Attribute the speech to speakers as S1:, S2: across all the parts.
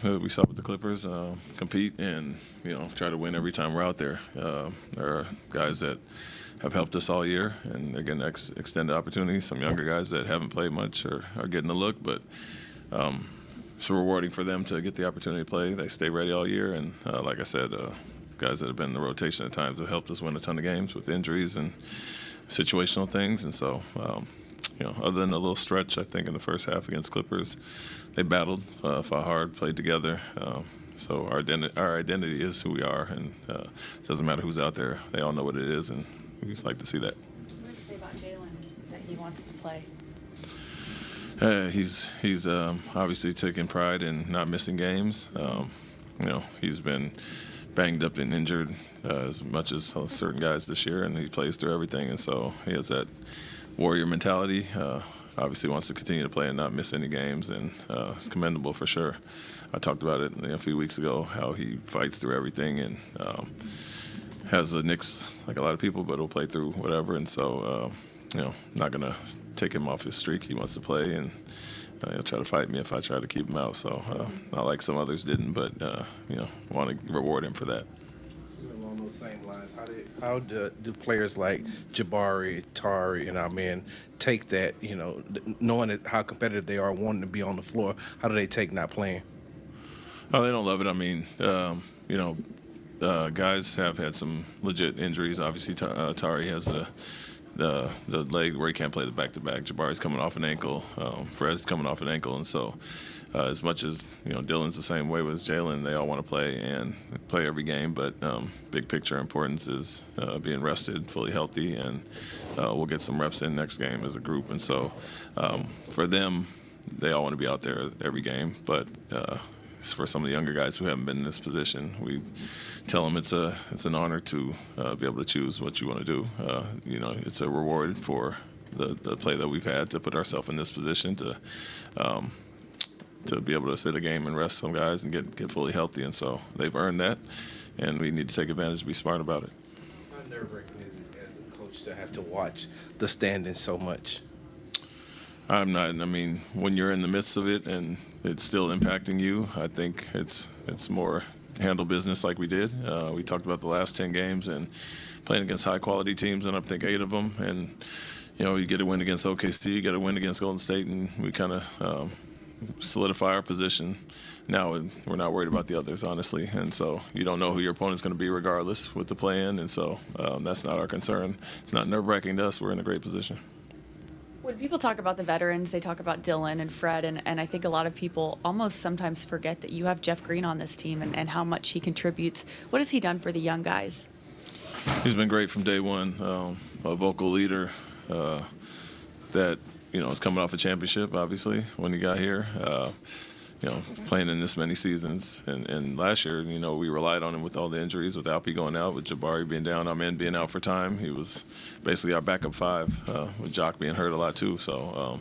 S1: We saw with the Clippers compete and try to win every time we're out there. There are guys that have helped us all year, and they're getting extended opportunities. Some younger guys that haven't played much are getting a look, but it's rewarding for them to get the opportunity to play. They stay ready all year, and like I said, guys that have been in the rotation at times have helped us win a ton of games with injuries and situational things. And so, other than a little stretch, I think in the first half against Clippers, they battled, fought hard, played together. So our identity is who we are, and it doesn't matter who's out there. They all know what it is, and we just like to see that.
S2: What do you say about Jaylen, that he wants to play?
S1: He's obviously taking pride in not missing games. He's been banged up and injured as much as certain guys this year, and he plays through everything. And so he has that warrior mentality. Obviously wants to continue to play and not miss any games, and it's commendable for sure. I talked about it a few weeks ago, how he fights through everything and has the nicks like a lot of people, but he'll play through whatever. And so, not going to take him off his streak. He wants to play, and he'll try to fight me if I try to keep him out. So not like some others didn't, but, want to reward him for that.
S3: Along those same lines, how do players like Jabari, Tari, and Amen take that, knowing how competitive they are, wanting to be on the floor? How do they take not playing?
S1: Oh, they don't love it. I mean, guys have had some legit injuries. Obviously, Tari has the leg where he can't play the back-to-back. Jabari's coming off an ankle. Fred's coming off an ankle. And so as much as, Dillon's the same way with Jaylen, they all want to play and play every game. But big picture importance is being rested, fully healthy, and we'll get some reps in next game as a group. And so for them, they all want to be out there every game. But for some of the younger guys who haven't been in this position, we tell them it's an honor to be able to choose what you want to do. It's a reward for the play that we've had to put ourselves in this position to be able to sit a game and rest some guys and get fully healthy. And so they've earned that, and we need to take advantage and be smart about it.
S3: How nerve-wracking is it as a coach to have to watch the standings so much?
S1: I'm not. I mean, when you're in the midst of it and it's still impacting you, I think it's more handle business like we did. We talked about the last 10 games and playing against high-quality teams, and I think 8 of them. And, you get a win against OKC, you get a win against Golden State, and we kind of solidify our position. Now we're not worried about the others, honestly. And so you don't know who your opponent's going to be regardless with the play-in, and so that's not our concern. It's not nerve-wracking to us. We're in a great position.
S2: When people talk about the veterans, they talk about Dillon and Fred, and I think a lot of people almost sometimes forget that you have Jeff Green on this team and how much he contributes. What has he done for the young guys?
S1: He's been great from day one, a vocal leader that, is coming off a championship, obviously, when he got here. Playing in this many seasons. And last year, we relied on him with all the injuries, with Alpie going out, with Jabari being down, Amen being out for time. He was basically our backup 5, with Jock being hurt a lot too. So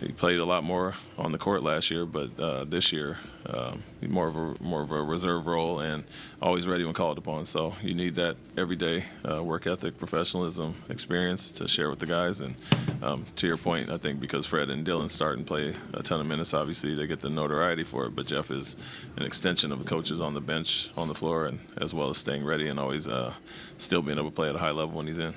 S1: he played a lot more on the court last year, but this year, more of a reserve role and always ready when called upon. So you need that every day, work ethic, professionalism, experience to share with the guys. And to your point, I think because Fred and Dillon start and play a ton of minutes, obviously they get the notoriety for it. But Jeff is an extension of the coaches on the bench, on the floor, and as well as staying ready and always still being able to play at a high level when he's in.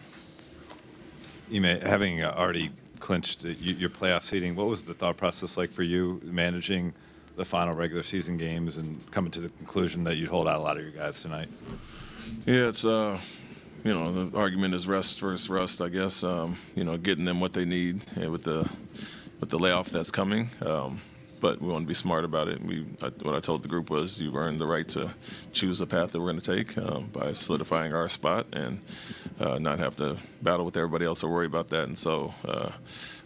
S4: Ime, having already clinched your playoff seeding, what was the thought process like for you managing the final regular season games and coming to the conclusion that you'd hold out a lot of your guys tonight?
S1: Yeah, it's the argument is rest versus rust, I guess. Getting them what they need with the layoff that's coming. But we want to be smart about it. What I told the group was you've earned the right to choose the path that we're going to take by solidifying our spot and not have to battle with everybody else or worry about that. And so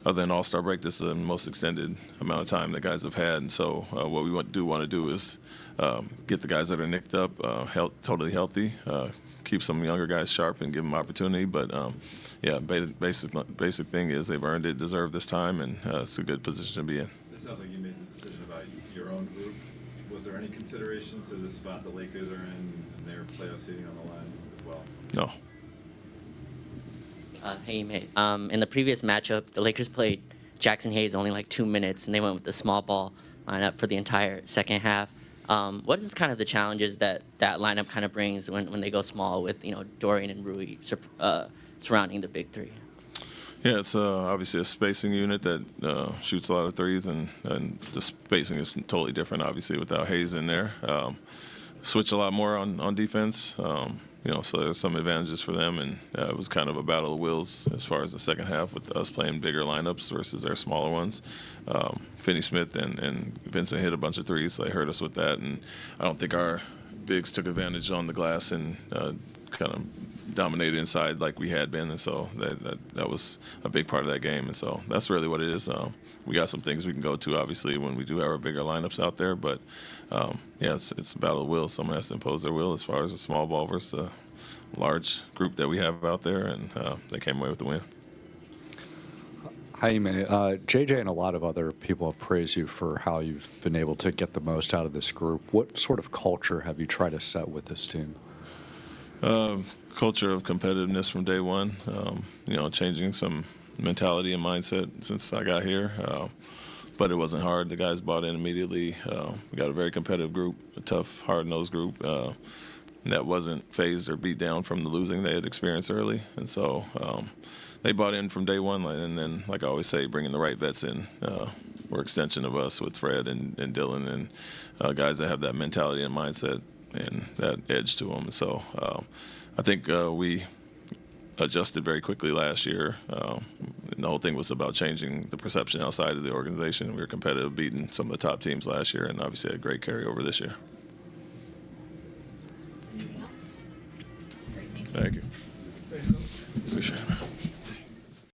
S1: other than All-Star break, this is the most extended amount of time that guys have had. And so what we want to do is get the guys that are nicked up totally healthy, keep some younger guys sharp and give them opportunity. But, basic thing is they've earned it, deserve this time, and it's a good position to be in.
S4: It sounds like you made the decision about your own group. Was there any consideration to the spot the Lakers are in and their playoff seating on the line as well?
S1: No.
S5: Hey, mate. In the previous matchup, the Lakers played Jackson Hayes only like 2 minutes, and they went with the small ball. lineup for the entire second half. What is kind of the challenges that lineup kind of brings when they go small with Dorian and Rui surrounding the big three?
S1: Yeah, it's obviously a spacing unit that shoots a lot of threes, and the spacing is totally different, obviously, without Hayes in there. Switch a lot more on defense, so there's some advantages for them, and it was kind of a battle of wills as far as the second half with us playing bigger lineups versus their smaller ones. Finney Smith and Vincent hit a bunch of threes, so they hurt us with that, and I don't think our bigs took advantage on the glass and kind of dominated inside like we had been, and so that was a big part of that game, and so that's really what it is. We got some things we can go to, obviously, when we do have our bigger lineups out there, but it's a battle of will. Someone has to impose their will as far as a small ball versus a large group that we have out there, and they came away with the win.
S6: Hi, Ime. JJ and a lot of other people have praised you for how you've been able to get the most out of this group. What sort of culture have you tried to set with this team?
S1: Culture of competitiveness from day one, changing some mentality and mindset since I got here. But it wasn't hard. The guys bought in immediately. We got a very competitive group, a tough, hard-nosed group that wasn't phased or beat down from the losing they had experienced early. And so they bought in from day one. And then, like I always say, bringing the right vets in. We're extension of us with Fred and Dillon and guys that have that mentality and mindset and that edge to them. And so I think we adjusted very quickly last year. And the whole thing was about changing the perception outside of the organization. We were competitive, beating some of the top teams last year, and obviously had a great carryover this year.
S2: Anything else? Great,
S1: Thank you. Appreciate it.